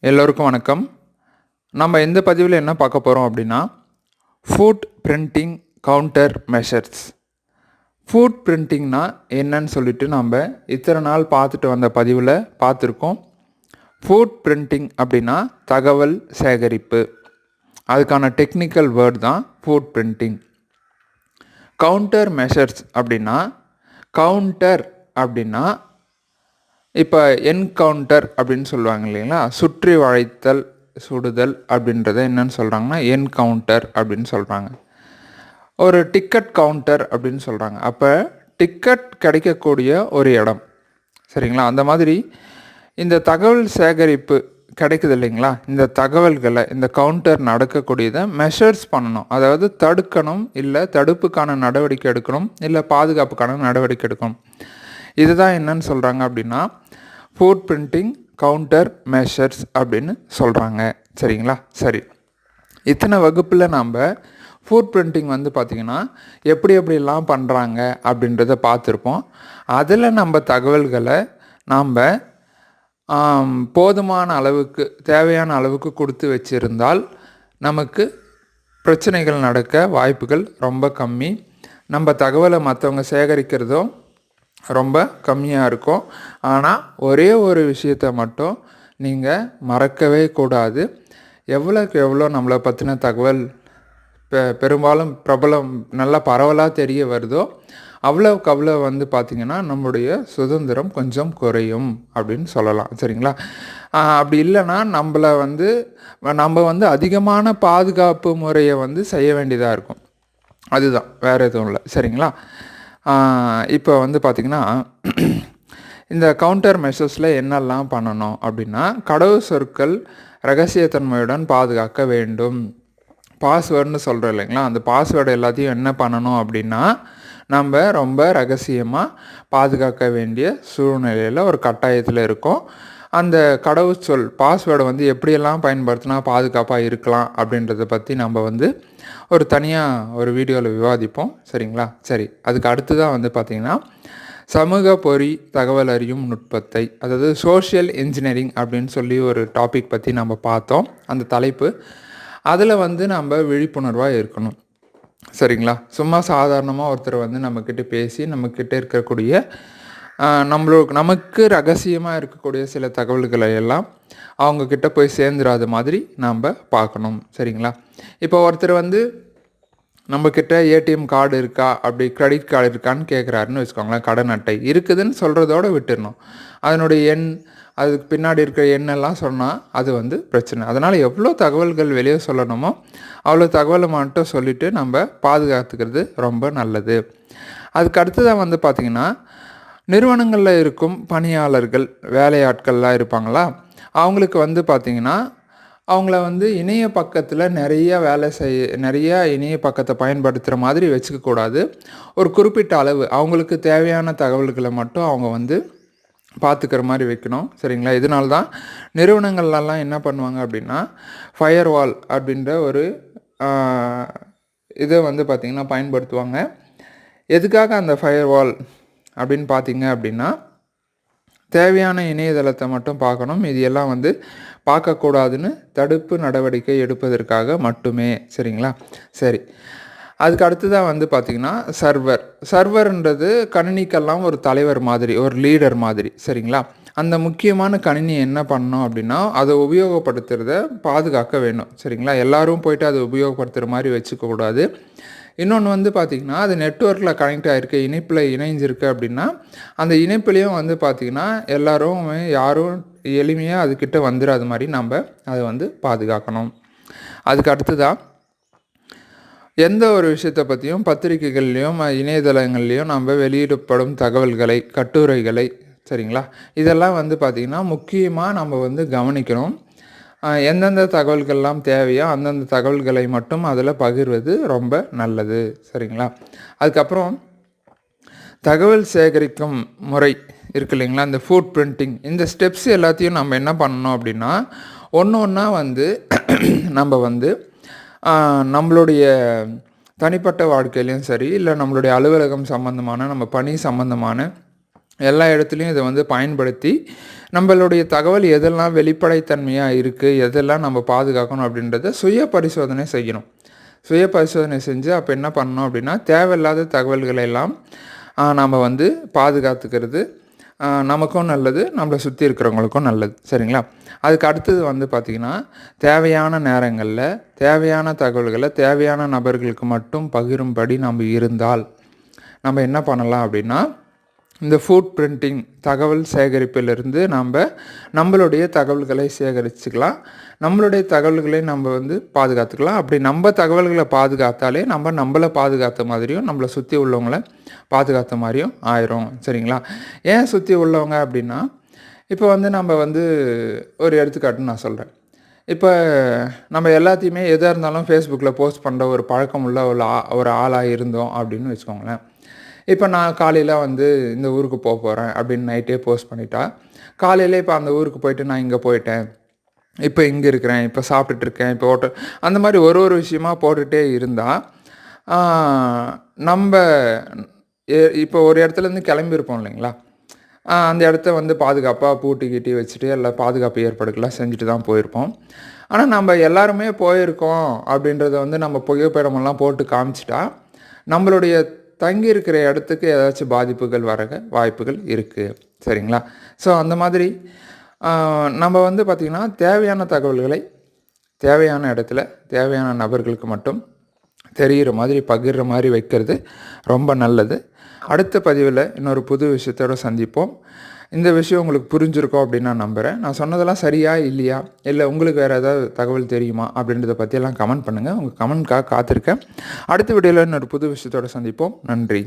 எல்லோருக்கும் வணக்கம். நம்ம இந்த பதிவில் என்ன பார்க்க போகிறோம் அப்படின்னா, food printing counter measures. Food பிரிண்டிங்னா என்னன்னு சொல்லிட்டு நம்ம இத்தனை நாள் பார்த்துட்டு வந்த பதிவில் பார்த்துருக்கோம். ஃபுட் பிரிண்டிங் அப்படின்னா தகவல் சேகரிப்பு. அதுக்கான டெக்னிக்கல் வேர்ட் தான் ஃபுட் பிரிண்டிங். கவுண்டர் மெஷர்ஸ் அப்படின்னா, கவுண்டர் அப்படின்னா இப்போ என்கவுண்டர் அப்படின்னு சொல்லுவாங்க இல்லைங்களா, சுற்றி வளைத்தல் சுடுதல் அப்படின்றத என்னன்னு சொல்கிறாங்கன்னா என்கவுண்டர் அப்படின்னு சொல்கிறாங்க. ஒரு டிக்கெட் கவுண்டர் அப்படின்னு சொல்கிறாங்க. அப்போ டிக்கெட் கிடைக்கக்கூடிய ஒரு இடம், சரிங்களா. அந்த மாதிரி இந்த தகவல் சேகரிப்பு கிடைக்குது இல்லைங்களா, இந்த தகவல்களை இந்த கவுண்டர் நடக்கக்கூடியதை மெஷர்ஸ் பண்ணணும். அதாவது தடுக்கணும், இல்லை தடுப்புக்கான நடவடிக்கை எடுக்கணும், இல்லை பாதுகாப்புக்கான நடவடிக்கை எடுக்கணும். இதுதான் என்னன்னு சொல்கிறாங்க அப்படின்னா ஃபுட் பிரிண்டிங் கவுண்டர் மெஷர்ஸ் அப்படின்னு சொல்கிறாங்க. சரிங்களா. சரி, இத்தனை வகுப்பில் நம்ம ஃபுட் பிரிண்டிங் பார்த்திங்கன்னா எப்படிலாம் பண்ணுறாங்க அப்படின்றத பார்த்துருப்போம். அதில் நம்ம தகவல்களை நாம் போதுமான அளவுக்கு தேவையான அளவுக்கு கொடுத்து வச்சுருந்தால் நமக்கு பிரச்சனைகள் நடக்க வாய்ப்புகள் ரொம்ப கம்மி. நம்ம தகவலை மற்றவங்க சேகரிக்கிறதும் ரொம்ப கம்மியாக இருக்கும். ஆனால் ஒரே ஒரு விஷயத்தை மட்டும் நீங்கள் மறக்கவே கூடாது. எவ்வளோக்கு எவ்வளோ நம்மளை பற்றின தகவல் பெரும்பாலும் நல்லா பரவலாக தெரிய வருதோ அவ்வளோக்கு அவ்வளோ பார்த்திங்கன்னா நம்முடைய சுதந்திரம் கொஞ்சம் குறையும் அப்படின்னு சொல்லலாம். சரிங்களா. அப்படி இல்லைன்னா நம்ம அதிகமான பாதுகாப்பு முறையை செய்ய வேண்டியதாக இருக்கும். அதுதான், வேறு எதுவும் இல்லை. சரிங்களா. இப்போ பார்த்திங்கன்னா இந்த கவுண்டர் மெஷர்ஸில் என்னெல்லாம் பண்ணணும் அப்படின்னா, கடவுள் சொற்கள் ரகசியத்தன்மையுடன் பாதுகாக்க வேண்டும். பாஸ்வேர்டுன்னு சொல்கிறோம் இல்லைங்களா, அந்த பாஸ்வேர்டு எல்லாத்தையும் என்ன பண்ணணும் அப்படின்னா நம்ம ரொம்ப ரகசியமாக பாதுகாக்க வேண்டிய சூழ்நிலையில் ஒரு கட்டாயத்தில் இருக்கோம். அந்த கடவுள் சொல் பாஸ்வேர்டை எப்படியெல்லாம் பயன்படுத்தினா பாதுகாப்பாக இருக்கலாம் அப்படின்றத பற்றி நம்ம ஒரு தனியாக ஒரு வீடியோவில் விவாதிப்போம். சரிங்களா. சரி, அதுக்கு அடுத்து தான் பார்த்திங்கன்னா சமூக பொறி தகவல் அறியும் நுட்பத்தை, அதாவது சோஷியல் இன்ஜினியரிங் அப்படின்னு சொல்லி ஒரு டாபிக் பற்றி நம்ம பார்த்தோம். அந்த தலைப்பு அதில் நம்ம விழிப்புணர்வாக இருக்கணும். சரிங்களா. சும்மா சாதாரணமாக ஒருத்தர் நம்மக்கிட்ட பேசி நம்மக்கிட்ட இருக்கக்கூடிய நமக்கு ரகசியமாக இருக்கக்கூடிய சில தகவல்களை எல்லாம் அவங்கக்கிட்ட போய் சேர்ந்துடாத மாதிரி நாம் பார்க்கணும். சரிங்களா. இப்போ ஒருத்தர் நம்மக்கிட்ட ஏடிஎம் கார்டு இருக்கா, அப்படி கிரெடிட் கார்டு இருக்கான்னு கேட்குறாருன்னு வச்சுக்கோங்களேன். கடன் அட்டை இருக்குதுன்னு சொல்கிறதோடு விட்டுடணும். அதனுடைய எண், அதுக்கு பின்னாடி இருக்கிற எண்ணெல்லாம் சொன்னால் அது பிரச்சனை. அதனால் எவ்வளோ தகவல்கள் வெளியே சொல்லணுமோ அவ்வளோ தகவலை மட்டும் சொல்லிவிட்டு நம்ம பாதுகாத்துக்கிறது ரொம்ப நல்லது. அதுக்கு அடுத்ததாக பார்த்திங்கன்னா நிறுவனங்களில் இருக்கும் பணியாளர்கள், வேலையாட்கள்லாம் இருப்பாங்களா, அவங்களுக்கு பார்த்திங்கன்னா அவங்கள இணைய பக்கத்தில் நிறைய இணைய பக்கத்தை பயன்படுத்துகிற மாதிரி வச்சுக்கக்கூடாது. ஒரு குறிப்பிட்ட அளவு அவங்களுக்கு தேவையான தகவல்களை மட்டும் அவங்க பார்த்துக்கிற மாதிரி வைக்கணும். சரிங்களா. இதனால தான் நிறுவனங்கள்லாம் என்ன பண்ணுவாங்க அப்படின்னா ஃபயர்வால் அப்படின்ற ஒரு இதை பார்த்திங்கன்னா பயன்படுத்துவாங்க. எதுக்காக அந்த ஃபயர்வால் அப்படின்னு பார்த்திங்க அப்படின்னா தேவையான இணையதளத்தை மட்டும் பார்க்கணும், இது எல்லாம் பார்க்கக்கூடாதுன்னு தடுப்பு நடவடிக்கை எடுப்பதற்காக மட்டுமே. சரிங்களா. சரி, அதுக்கு அடுத்ததாக பார்த்திங்கன்னா சர்வர்ன்றது கணினிக்கெல்லாம் ஒரு தலைவர் மாதிரி, ஒரு லீடர் மாதிரி. சரிங்களா. அந்த முக்கியமான கணினி என்ன பண்ணணும் அப்படின்னா அதை உபயோகப்படுத்துகிறத பாதுகாக்க வேணும். சரிங்களா. எல்லோரும் போய்ட்டு அதை உபயோகப்படுத்துகிற மாதிரி வச்சுக்கக்கூடாது. இன்னொன்று பார்த்திங்கன்னா அது நெட்வொர்க்கில் கனெக்ட் ஆகிருக்கு, இணைப்பில் இணைஞ்சிருக்கு அப்படின்னா அந்த இணைப்புலேயும் பார்த்திங்கன்னா யாரும் எளிமையாக அதுக்கிட்ட வந்துடாத மாதிரி நம்ம அதை பாதுகாக்கணும். அதுக்கு அடுத்ததாக எந்த ஒரு விஷயத்தை பற்றியும் பத்திரிகைகள்லேயும் இணையதளங்கள்லேயும் நம்ம வெளியிடப்படும் தகவல்களை, கட்டுரைகளை, சரிங்களா, இதெல்லாம் பார்த்திங்கன்னா முக்கியமாக நம்ம கவனிக்கணும். எந்தெந்த தகவல்கள்லாம் தேவையோ அந்தந்த தகவல்களை மட்டும் அதில் பகிர்வது ரொம்ப நல்லது. சரிங்களா. அதுக்கப்புறம் தகவல் சேகரிக்கும் முறை இருக்கு இல்லைங்களா, இந்த ஃபுட் பிரிண்டிங், இந்த ஸ்டெப்ஸ் எல்லாத்தையும் நம்ம என்ன பண்ணணும் அப்படின்னா ஒன்று ஒன்றா நம்ம நம்மளுடைய தனிப்பட்ட வாழ்க்கையிலையும் சரி, இல்லை நம்மளுடைய அலுவலகம் சம்மந்தமான, நம்ம பணி சம்மந்தமான எல்லா இடத்துலையும் இதை வந்து பயன்படுத்தி நம்மளுடைய தகவல் எதெல்லாம் வெளிப்படைத்தன்மையாக இருக்குது, எதெல்லாம் நம்ம பாதுகாக்கணும் அப்படின்றத சுய பரிசோதனை செய்யணும். சுய பரிசோதனை செஞ்சு அப்போ என்ன பண்ணணும் அப்படின்னா, தேவையில்லாத தகவல்களை எல்லாம் நம்ம வந்து பாதுகாத்துக்கிறது நமக்கும் நல்லது, நம்மளை சுற்றி இருக்கிறவங்களுக்கும் நல்லது. சரிங்களா? அதுக்கு அடுத்தது வந்து பார்த்திங்கன்னா, தேவையான நேரங்களில் தேவையான தகவல்களை தேவையான நபர்களுக்கு மட்டும் பகிரும்படி நம்ம இருந்தால் நம்ம என்ன பண்ணலாம் அப்படின்னா, இந்த ஃபுட் பிரிண்டிங் தகவல் சேகரிப்பிலிருந்து நம்மளுடைய தகவல்களை சேகரிச்சுக்கலாம். நம்மளுடைய தகவல்களை நம்ம வந்து பாதுகாத்துக்கலாம். அப்படி நம்ம தகவல்களை பாதுகாத்தாலே நம்மளை பாதுகாத்த மாதிரியும் நம்மளை சுற்றி உள்ளவங்களை பாதுகாத்த மாதிரியும் ஆயிரும். சரிங்களா? ஏன் சுற்றி உள்ளவங்க அப்படின்னா, இப்போ வந்து நம்ம வந்து ஒரு எடுத்துக்காட்டுன்னு நான் சொல்கிறேன். இப்போ நம்ம எல்லாத்தையுமே எதாக இருந்தாலும் ஃபேஸ்புக்கில் போஸ்ட் பண்ணுற ஒரு பழக்கம் உள்ள ஒரு ஆளாக இருந்தோம் அப்படின்னு வச்சுக்கோங்களேன். இப்போ நான் காலையில் வந்து இந்த ஊருக்கு போகிறேன் அப்படின்னு நைட்டே போஸ்ட் பண்ணிட்டா, காலையில் இப்போ அந்த ஊருக்கு போயிட்டு நான் இங்கே போயிட்டேன், இப்போ இங்கே இருக்கிறேன், இப்போ சாப்பிட்டுட்ருக்கேன், இப்போ அந்த மாதிரி ஒரு விஷயமா போட்டுகிட்டே இருந்தால் நம்ம இப்போ ஒரு இடத்துலேருந்து கிளம்பியிருப்போம் இல்லைங்களா, அந்த இடத்த வந்து பாதுகாப்பாக பூட்டி கீட்டி வச்சுட்டு எல்லாம் பாதுகாப்பு ஏற்பாடுகள்லாம் செஞ்சுட்டு தான் போயிருப்போம். ஆனால் நம்ம எல்லாருமே போயிருக்கோம் அப்படின்றத வந்து நம்ம புகைப்படமெல்லாம் போட்டு காமிச்சிட்டா நம்மளுடைய தங்கி இருக்கிற இடத்துக்கு ஏதாச்சும் பாதிப்புகள் வர வாய்ப்புகள் இருக்குது. சரிங்களா? ஸோ அந்த மாதிரி நம்ம வந்து பார்த்திங்கன்னா தேவையான தகவல்களை தேவையான இடத்துல தேவையான நபர்களுக்கு மட்டும் தெரிகிற மாதிரி பகிர்ற மாதிரி வைக்கிறது ரொம்ப நல்லது. அடுத்த பதிவில் இன்னொரு புது விஷயத்தோடு சந்திப்போம். இந்த விஷயம் உங்களுக்கு புரிஞ்சிருக்கோம் அப்படின்னு நான் நம்புகிறேன். நான் சொன்னதெல்லாம் சரியா இல்லையா, இல்லை உங்களுக்கு வேறு ஏதாவது தகவல் தெரியுமா அப்படின்றத பற்றியெல்லாம் கமெண்ட் பண்ணுங்கள். உங்கள் கமெண்ட்காக காத்திருக்கேன். அடுத்த வீடியோவில் இன்னொரு புது விஷயத்தோடு சந்திப்போம். நன்றி.